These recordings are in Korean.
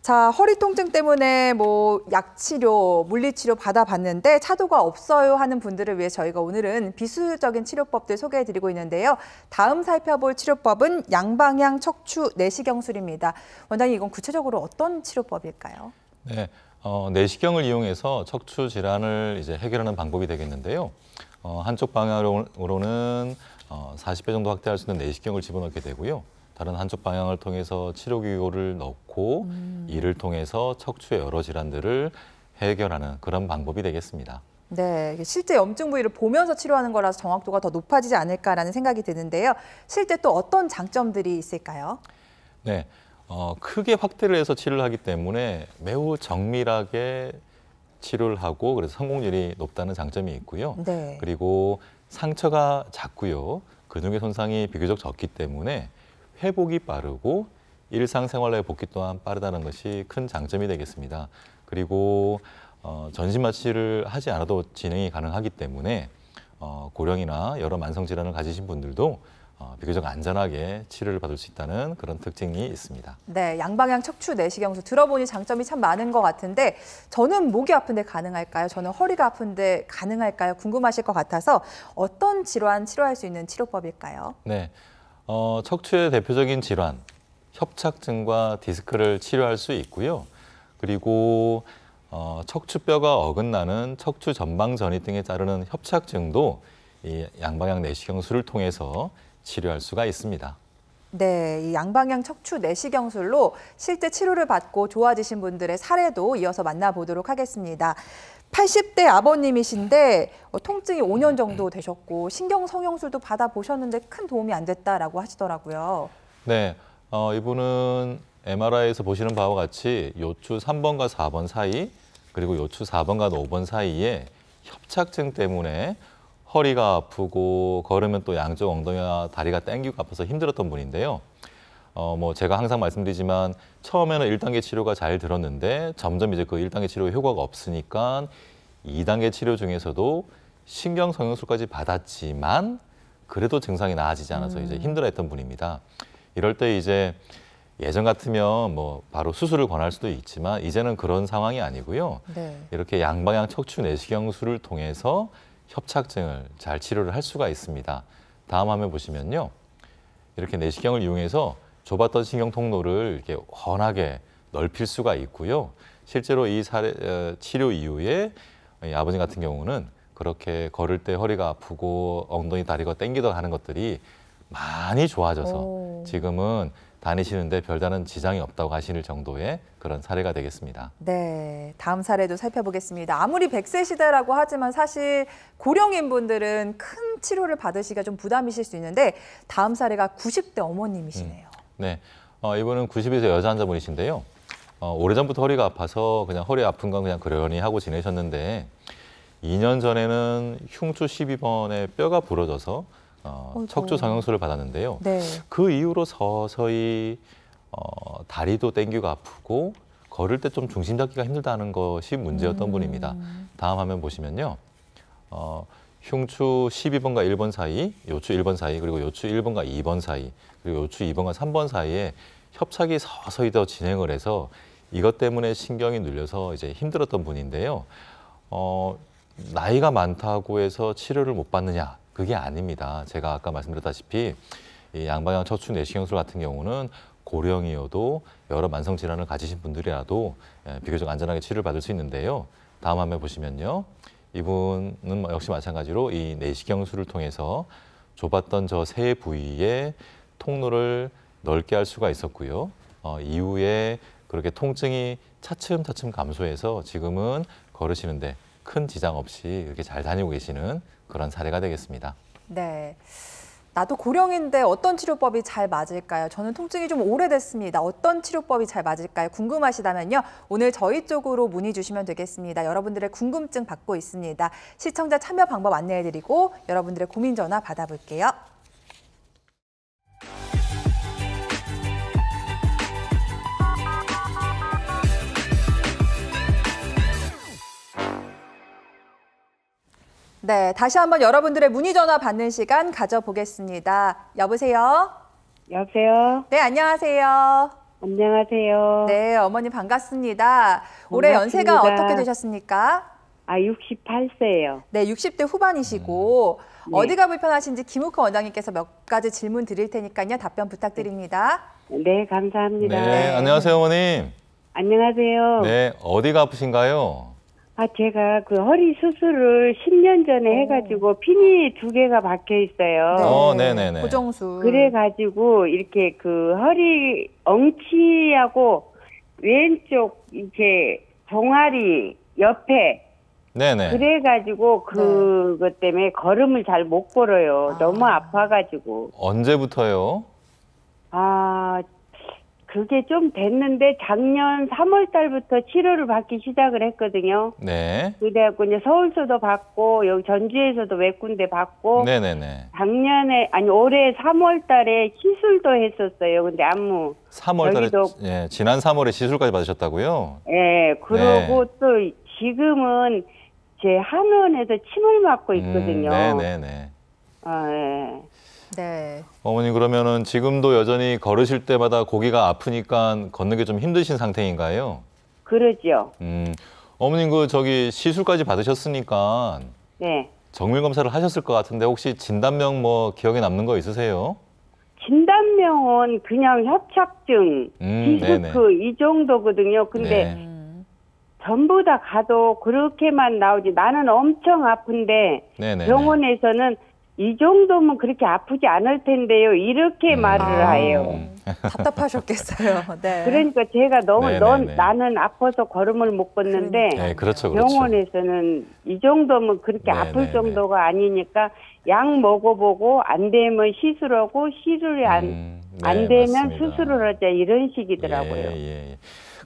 자, 허리 통증 때문에 뭐 약치료, 물리치료 받아봤는데 차도가 없어요 하는 분들을 위해 저희가 오늘은 비수적인 치료법들 소개해드리고 있는데요. 다음 살펴볼 치료법은 양방향 척추 내시경술입니다. 원장님, 이건 구체적으로 어떤 치료법일까요? 네, 내시경을 이용해서 척추 질환을 이제 해결하는 방법이 되겠는데요. 한쪽 방향으로는 40배 정도 확대할 수 있는 내시경을 집어넣게 되고요. 다른 한쪽 방향을 통해서 치료기구를 넣고 이를 통해서 척추의 여러 질환들을 해결하는 그런 방법이 되겠습니다. 네, 실제 염증 부위를 보면서 치료하는 거라서 정확도가 더 높아지지 않을까라는 생각이 드는데요. 실제 또 어떤 장점들이 있을까요? 네, 크게 확대를 해서 치료를 하기 때문에 매우 정밀하게 치료를 하고 그래서 성공률이 높다는 장점이 있고요. 네. 그리고 상처가 작고요. 근육의 손상이 비교적 적기 때문에 회복이 빠르고 일상생활의 복귀 또한 빠르다는 것이 큰 장점이 되겠습니다. 그리고 전신 마취를 하지 않아도 진행이 가능하기 때문에 고령이나 여러 만성질환을 가지신 분들도 비교적 안전하게 치료를 받을 수 있다는 그런 특징이 있습니다. 네, 양방향 척추 내시경술 들어보니 장점이 참 많은 것 같은데 저는 목이 아픈데 가능할까요? 저는 허리가 아픈데 가능할까요? 궁금하실 것 같아서 어떤 질환 치료할 수 있는 치료법일까요? 네, 척추의 대표적인 질환, 협착증과 디스크를 치료할 수 있고요. 그리고 척추뼈가 어긋나는 척추 전방 전이 등에 따르는 협착증도 이 양방향 내시경술을 통해서 치료할 수가 있습니다. 네, 이 양방향 척추 내시경술로 실제 치료를 받고 좋아지신 분들의 사례도 이어서 만나보도록 하겠습니다. 80대 아버님이신데 통증이 5년 정도 되셨고 신경 성형술도 받아보셨는데 큰 도움이 안 됐다라고 하시더라고요. 네, 이분은 MRI에서 보시는 바와 같이 요추 3번과 4번 사이 그리고 요추 4번과 5번 사이에 협착증 때문에 허리가 아프고 걸으면 또 양쪽 엉덩이와 다리가 땡기고 아파서 힘들었던 분인데요. 뭐 제가 항상 말씀드리지만 처음에는 1단계 치료가 잘 들었는데 점점 이제 그 1단계 치료 효과가 없으니까 2단계 치료 중에서도 신경 성형술까지 받았지만 그래도 증상이 나아지지 않아서 이제 힘들어했던 분입니다. 이럴 때 이제 예전 같으면 뭐 바로 수술을 권할 수도 있지만 이제는 그런 상황이 아니고요. 네. 이렇게 양방향 척추 내시경술을 통해서 협착증을 잘 치료를 할 수가 있습니다. 다음 화면 보시면요. 이렇게 내시경을 이용해서 좁았던 신경 통로를 이렇게 훤하게 넓힐 수가 있고요. 실제로 이 치료 이후에 이 아버님 같은 경우는 그렇게 걸을 때 허리가 아프고 엉덩이 다리가 땡기다 하는 것들이 많이 좋아져서 지금은 다니시는데 별다른 지장이 없다고 하실 정도의 그런 사례가 되겠습니다. 네, 다음 사례도 살펴보겠습니다. 아무리 100세 시대라고 하지만 사실 고령인 분들은 큰 치료를 받으시기가 좀 부담이실 수 있는데 다음 사례가 90대 어머님이시네요. 네, 이분은 90세 여자 환자분이신데요. 오래전부터 허리가 아파서 그냥 허리 아픈 건 그냥 그러려니 하고 지내셨는데 2년 전에는 흉추 12번에 뼈가 부러져서 척추 성형술을 받았는데요. 네. 그 이후로 서서히 다리도 땡기고 아프고 걸을 때 좀 중심 잡기가 힘들다는 것이 문제였던 분입니다. 다음 화면 보시면요. 흉추 12번과 1번 사이, 요추 1번 사이, 그리고 요추 1번과 2번 사이, 그리고 요추 2번과 3번 사이에 협착이 서서히 더 진행을 해서 이것 때문에 신경이 눌려서 이제 힘들었던 분인데요. 나이가 많다고 해서 치료를 못 받느냐? 그게 아닙니다. 제가 아까 말씀드렸다시피 이 양방향 척추 내시경술 같은 경우는 고령이어도 여러 만성 질환을 가지신 분들이라도 비교적 안전하게 치료를 받을 수 있는데요. 다음 화면 보시면요. 이분은 역시 마찬가지로 이 내시경술을 통해서 좁았던 저 세 부위의 통로를 넓게 할 수가 있었고요. 이후에 그렇게 통증이 차츰차츰 감소해서 지금은 걸으시는데 큰 지장 없이 이렇게 잘 다니고 계시는 그런 사례가 되겠습니다. 네. 나도 고령인데 어떤 치료법이 잘 맞을까요? 저는 통증이 좀 오래됐습니다. 어떤 치료법이 잘 맞을까요? 궁금하시다면요. 오늘 저희 쪽으로 문의 주시면 되겠습니다. 여러분들의 궁금증 받고 있습니다. 시청자 참여 방법 안내해드리고 여러분들의 고민 전화 받아볼게요. 네, 다시 한번 여러분들의 문의 전화 받는 시간 가져보겠습니다. 여보세요? 여보세요? 네, 안녕하세요. 안녕하세요. 네, 어머님 반갑습니다. 올해 반갑습니다. 연세가 어떻게 되셨습니까? 68세예요. 네, 60대 후반이시고 네. 어디가 불편하신지 김우커 원장님께서 몇 가지 질문 드릴 테니까요. 답변 부탁드립니다. 네, 감사합니다. 네, 안녕하세요, 어머님. 안녕하세요. 네, 어디가 아프신가요? 제가 그 허리 수술을 10년 전에 해가지고 핀이 2개가 박혀 있어요. 네네네. 고정술. 그래가지고 이렇게 그 허리 엉치하고 왼쪽 이렇게 종아리 옆에 네네. 그래가지고 그것 때문에 걸음을 잘 못 걸어요. 너무 아파가지고. 언제부터요? 그게 좀 됐는데 작년 3월 달부터 치료를 받기 시작을 했거든요. 네. 그래갖고 이제 서울서도 받고 여기 전주에서도 몇 군데 받고 네네네. 올해 3월 달에 시술도 했었어요. 근데 아무 3월 달에, 여기도- 예, 지난 3월에 시술까지 받으셨다고요? 그러고 또 지금은 제 한원에서 침을 맞고 있거든요. 네네네. 예. 네. 어머니 그러면은 지금도 여전히 걸으실 때마다 고기가 아프니까 걷는 게 좀 힘드신 상태인가요? 그러죠. 어머님 시술까지 받으셨으니까 네. 정밀 검사를 하셨을 것 같은데 혹시 진단명 뭐 기억에 남는 거 있으세요? 진단명은 그냥 협착증, 네네. 디스크 이 정도거든요. 근데 네. 전부 다 가도 그렇게만 나오지. 나는 엄청 아픈데 네네. 병원에서는 이 정도면 그렇게 아프지 않을 텐데요. 이렇게 말을 해요. 답답하셨겠어요. 네. 그러니까 제가 너무 네네네. 나는 아파서 걸음을 못 걷는데 네, 그렇죠, 그렇죠. 병원에서는 이 정도면 그렇게 아플 네네네. 정도가 아니니까 약 먹어보고 안 되면 시술하고 시술이 안 네, 되면 맞습니다. 수술을 하자 이런 식이더라고요. 예.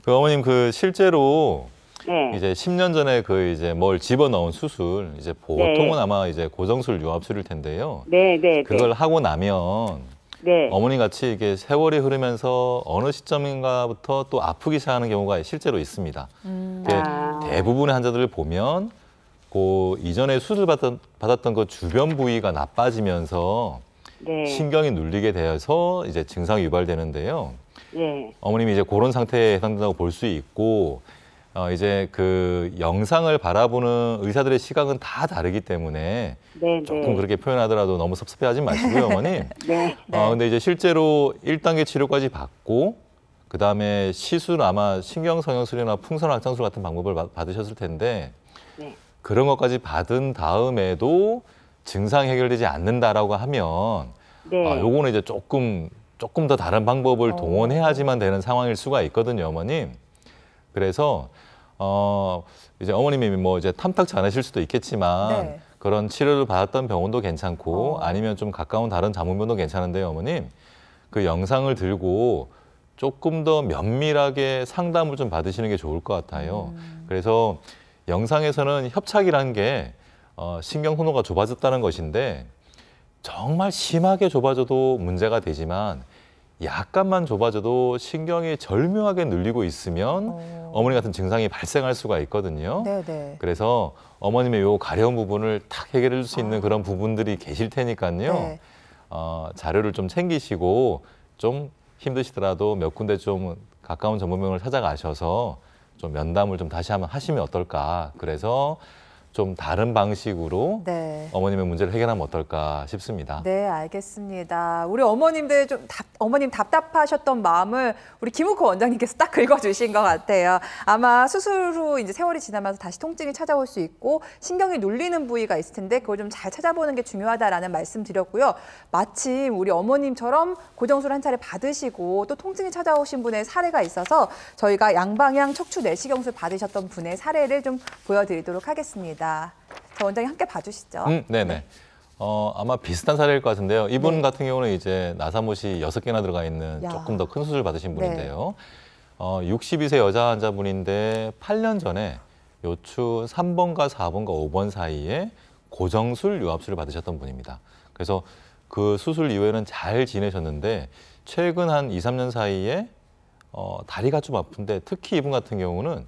그 어머님 실제로 네. 이제 10년 전에 이제 뭘 집어넣은 수술, 이제 보통은 아마 이제 고정술 유압술일 텐데요. 네. 그걸 하고 나면 네. 어머니 같이 이게 세월이 흐르면서 어느 시점인가부터 또 아프기 시작하는 경우가 실제로 있습니다. 대부분의 환자들을 보면 그 이전에 수술 받았던 그 주변 부위가 나빠지면서 네. 신경이 눌리게 되어서 이제 증상이 유발되는데요. 네. 어머님이 이제 그런 상태에 해당된다고 볼 수 있고, 이제 그 영상을 바라보는 의사들의 시각은 다 다르기 때문에 네. 조금 그렇게 표현하더라도 너무 섭섭해하지 마시고요, 어머님. 네. 근데 이제 실제로 1단계 치료까지 받고, 그 다음에 시술 아마 신경성형술이나 풍선확장술 같은 방법을 받으셨을 텐데, 네. 그런 것까지 받은 다음에도 증상이 해결되지 않는다라고 하면, 네. 요거는 이제 조금 더 다른 방법을 동원해야지만 되는 상황일 수가 있거든요, 어머님. 그래서 이제 어머님이 뭐 이제 탐탁치 않으실 수도 있겠지만 네. 그런 치료를 받았던 병원도 괜찮고 아니면 좀 가까운 다른 자문병원도 괜찮은데요, 어머님. 그 영상을 들고 조금 더 면밀하게 상담을 좀 받으시는 게 좋을 것 같아요. 그래서 영상에서는 협착이라는 게 신경 혼로가 좁아졌다는 것인데 정말 심하게 좁아져도 문제가 되지만 약간만 좁아져도 신경이 절묘하게 눌리고 있으면 어머니 같은 증상이 발생할 수가 있거든요. 네네. 그래서 어머님의 요 가려운 부분을 탁 해결해 줄 수 있는 그런 부분들이 계실 테니까요. 네. 자료를 좀 챙기시고 좀 힘드시더라도 몇 군데 좀 가까운 전문병원을 찾아가셔서 좀 면담을 좀 다시 한번 하시면 어떨까. 그래서 좀 다른 방식으로 네. 어머님의 문제를 해결하면 어떨까 싶습니다. 네, 알겠습니다. 우리 어머님들 어머님 답답하셨던 마음을 우리 김우커 원장님께서 딱 긁어주신 것 같아요. 아마 수술 후 이제 세월이 지나면서 다시 통증이 찾아올 수 있고 신경이 눌리는 부위가 있을 텐데 그걸 좀 잘 찾아보는 게 중요하다라는 말씀 드렸고요. 마침 우리 어머님처럼 고정술 한 차례 받으시고 또 통증이 찾아오신 분의 사례가 있어서 저희가 양방향 척추 내시경술 받으셨던 분의 사례를 좀 보여드리도록 하겠습니다. 자, 원장님 함께 봐주시죠. 네네. 아마 비슷한 사례일 것 같은데요. 이분 네. 같은 경우는 이제 나사못이 6개나 들어가 있는 야. 조금 더 큰 수술 받으신 분인데요. 62세 여자 환자분인데 8년 전에 요추 3번과 4번과 5번 사이에 고정술 유압술을 받으셨던 분입니다. 그래서 그 수술 이후에는 잘 지내셨는데 최근 한 2, 3년 사이에 다리가 좀 아픈데 특히 이분 같은 경우는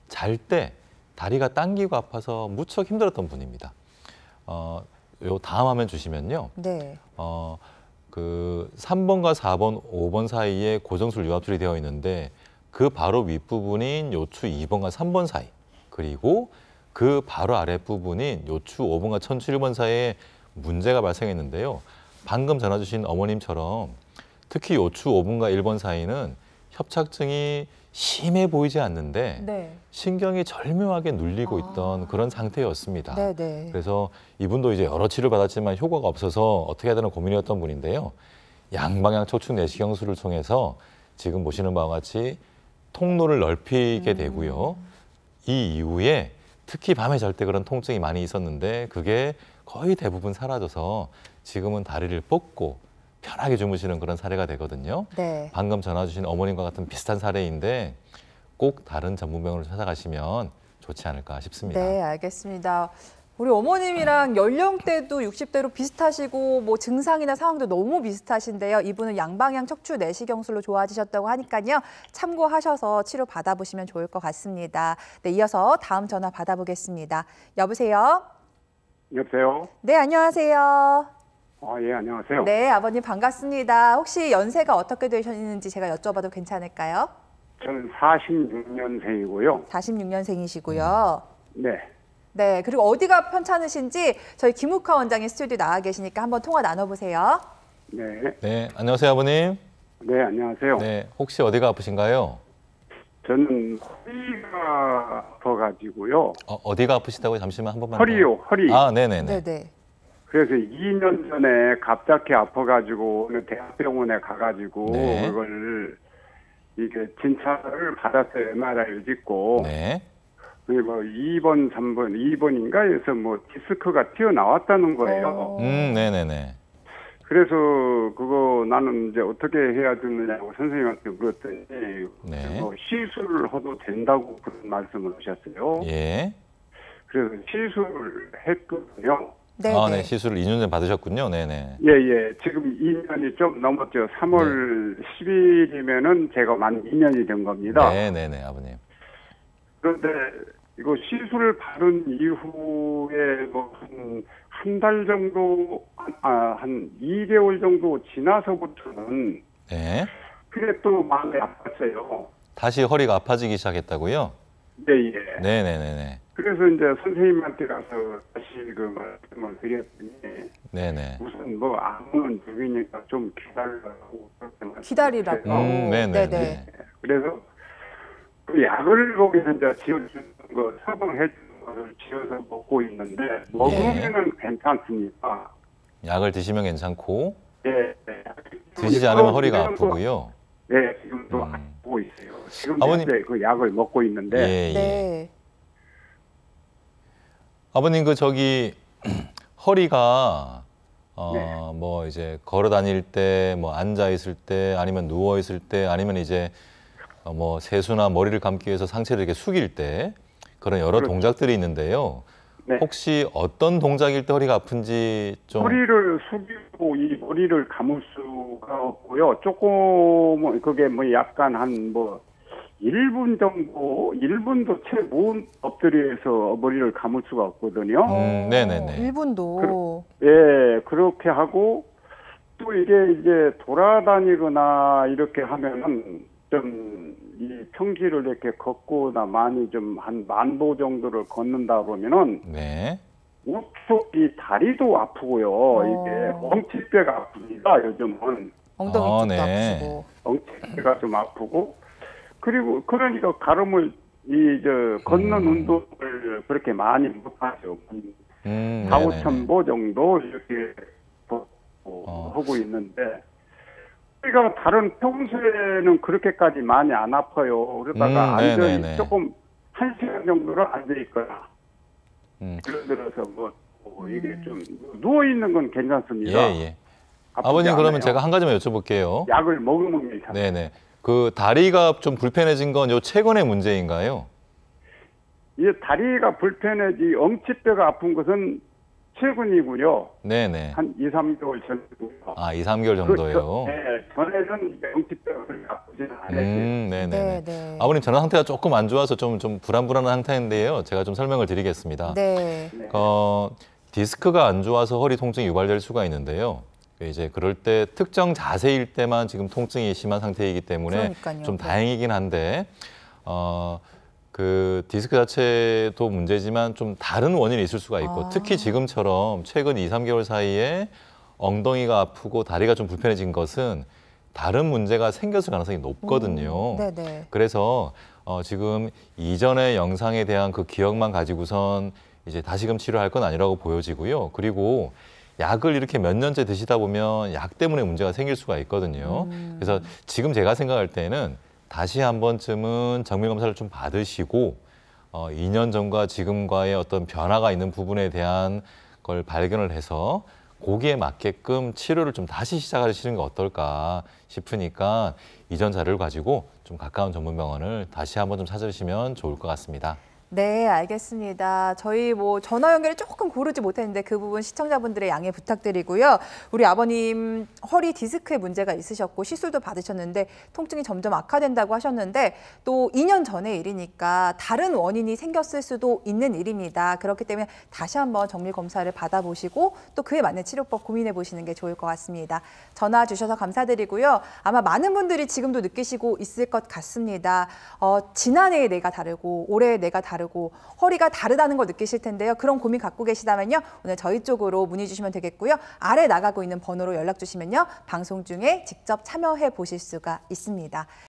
잘 때 다리가 당기고 아파서 무척 힘들었던 분입니다. 요 다음 화면 주시면요. 네. 그 3번과 4번, 5번 사이에 고정술 유압술이 되어 있는데 그 바로 윗부분인 요추 2번과 3번 사이, 그리고 그 바로 아랫부분인 요추 5번과 천추 1번 사이에 문제가 발생했는데요. 방금 전화 주신 어머님처럼 특히 요추 5번과 1번 사이는 협착증이 심해 보이지 않는데 네. 신경이 절묘하게 눌리고 있던 그런 상태였습니다. 네네. 그래서 이분도 이제 여러 치료를 받았지만 효과가 없어서 어떻게 해야 되나 고민이었던 분인데요. 양방향 척추 내시경술을 통해서 지금 보시는 바와 같이 통로를 넓히게 되고요. 이 이후에 특히 밤에 잘 때 그런 통증이 많이 있었는데 그게 거의 대부분 사라져서 지금은 다리를 뻗고 편하게 주무시는 그런 사례가 되거든요. 네. 방금 전화 주신 어머님과 같은 비슷한 사례인데 꼭 다른 전문병원을 찾아가시면 좋지 않을까 싶습니다. 네, 알겠습니다. 우리 어머님이랑 연령대도 60대로 비슷하시고 뭐 증상이나 상황도 너무 비슷하신데요. 이분은 양방향 척추 내시경술로 좋아지셨다고 하니까요. 참고하셔서 치료 받아보시면 좋을 것 같습니다. 네, 이어서 다음 전화 받아보겠습니다. 여보세요? 여보세요? 네, 안녕하세요. 예, 안녕하세요. 네, 아버님 반갑습니다. 혹시 연세가 어떻게 되셨는지 제가 여쭤봐도 괜찮을까요? 저는 46년생이고요. 46년생이시고요. 네. 네, 그리고 어디가 편찮으신지 저희 김욱화 원장이 스튜디오 나와 계시니까 한번 통화 나눠보세요. 네. 네, 안녕하세요, 아버님. 네, 안녕하세요. 네, 혹시 어디가 아프신가요? 저는 허리가 아파가지고요. 어디가 아프시다고요? 잠시만 한 번만. 허리요, 허리. 아, 네네네. 네네. 그래서 2년 전에 갑자기 아파가지고 어느 대학병원에 가가지고 네. 그걸 이게 진찰을 받았어요. MRI를 찍고. 네. 그리고 2번, 3번, 2번인가 해서 뭐 디스크가 튀어나왔다는 거예요. 네네네. 그래서 그거 나는 이제 어떻게 해야 되느냐고 선생님한테 물었더니 네. 시술을 해도 된다고 그런 말씀을 하셨어요. 예. 그래서 시술을 했거든요. 네네. 아, 네. 시술을 2년 전에 받으셨군요. 네네. 예. 지금 2년이 좀 넘었죠. 3월 10일이면은 제가 만 2년이 된 겁니다. 네네네, 아버님. 그런데 이거 시술을 받은 이후에 뭐 한 달 정도, 한 2개월 정도 지나서부터는 네. 그게 또 마음이 아팠어요. 다시 허리가 아파지기 시작했다고요? 예. 네네네네. 그래서 이제 선생님한테 가서 다시 그 말씀을 드렸더니 네네. 무슨 뭐 아무는 중이니까 좀 기다리라고 그렇게 말씀하셨어요. 기다리라고. 네네네. 네네. 그래서 그 약을 거기서 이제 지어주는 거 처방해 주는 거를 지어서 먹고 있는데 먹으면은 괜찮습니다. 약을 드시면 괜찮고 예. 드시지 않으면 허리가 아프고요. 네, 지금도 아프고 있어요. 지금 아버님- 현재 그 약을 먹고 있는데 예, 예. 네. 아버님 그 저기 허리가 네. 뭐 이제 걸어 다닐 때, 뭐 앉아 있을 때, 아니면 누워 있을 때, 아니면 이제 뭐 세수나 머리를 감기 위해서 상체를 이렇게 숙일 때 그런 여러 그렇죠. 동작들이 있는데요. 네. 혹시 어떤 동작일 때 허리가 아픈지 좀 허리를 숙이고 이 머리를 감을 수가 없고요. 조금 그게 뭐 약간 한 뭐 1분 정도, 1분도 채 못 엎드려서 머리를 감을 수가 없거든요. 네네네. 1분도. 예, 그렇게 하고 또 이게 이제 돌아다니거나 이렇게 하면은 좀 이 평지를 이렇게 걷거나 많이 좀 한 10,000보 정도를 걷는다 그러면은 네. 우측 이 다리도 아프고요. 이게 엉치뼈가 아픕니다. 요즘은 엉덩이 쪽도 네. 아프시고. 엉치뼈가 좀 아프고 그리고 그러니까 걸음을 걷는 운동을 그렇게 많이 못하죠. 4, 네네네. 5천 보 정도 이렇게 하고 있는데 우리가 다른 평소에는 그렇게까지 많이 안 아파요. 그러다가 네네네. 조금 1시간 정도를 앉아 있거나 음. 예를 들어서 뭐 이게 좀 누워 있는 건 괜찮습니다. 예, 예. 아프지 아버님 그러면 않아요. 제가 한 가지만 여쭤볼게요. 약을 먹으면 괜찮아요. 네네. 그 다리가 좀 불편해진 건 요 최근의 문제인가요? 이 다리가 불편해지 엉치뼈가 아픈 것은 최근이고요. 네네. 한 2, 3개월 전이고요. 아, 2, 3개월 정도예요. 전에는 엉치뼈가 그렇게 아프지는 않았어요. 네네네. 네. 아버님 전화 상태가 조금 안 좋아서 좀 불안불안한 상태인데요. 제가 좀 설명을 드리겠습니다. 네. 디스크가 안 좋아서 허리 통증이 유발될 수가 있는데요. 이제 그럴 때 특정 자세일 때만 지금 통증이 심한 상태이기 때문에 그러니까요. 좀 네. 다행이긴 한데 그 디스크 자체도 문제지만 좀 다른 원인이 있을 수가 있고 특히 지금처럼 최근 2, 3개월 사이에 엉덩이가 아프고 다리가 좀 불편해진 것은 다른 문제가 생겼을 가능성이 높거든요. 네네. 그래서 지금 이전의 영상에 대한 그 기억만 가지고선 이제 다시금 치료할 건 아니라고 보여지고요. 그리고 약을 이렇게 몇 년째 드시다 보면 약 때문에 문제가 생길 수가 있거든요. 그래서 지금 제가 생각할 때는 다시 한 번쯤은 정밀 검사를 좀 받으시고 2년 전과 지금과의 어떤 변화가 있는 부분에 대한 걸 발견을 해서 거기에 맞게끔 치료를 좀 다시 시작하시는 게 어떨까 싶으니까 이전 자료를 가지고 좀 가까운 전문병원을 다시 한번 좀 찾으시면 좋을 것 같습니다. 네, 알겠습니다. 저희 뭐 전화 연결을 조금 고르지 못했는데 그 부분 시청자분들의 양해 부탁드리고요. 우리 아버님 허리 디스크에 문제가 있으셨고 시술도 받으셨는데 통증이 점점 악화된다고 하셨는데 또 2년 전의 일이니까 다른 원인이 생겼을 수도 있는 일입니다. 그렇기 때문에 다시 한번 정밀 검사를 받아보시고 또 그에 맞는 치료법 고민해 보시는 게 좋을 것 같습니다. 전화 주셔서 감사드리고요. 아마 많은 분들이 지금도 느끼시고 있을 것 같습니다. 지난해의 내가 다르고 올해의 내가 다르고 허리가 다르다는 걸 느끼실 텐데요. 그런 고민 갖고 계시다면요. 오늘 저희 쪽으로 문의 주시면 되겠고요. 아래 나가고 있는 번호로 연락 주시면요. 방송 중에 직접 참여해 보실 수가 있습니다.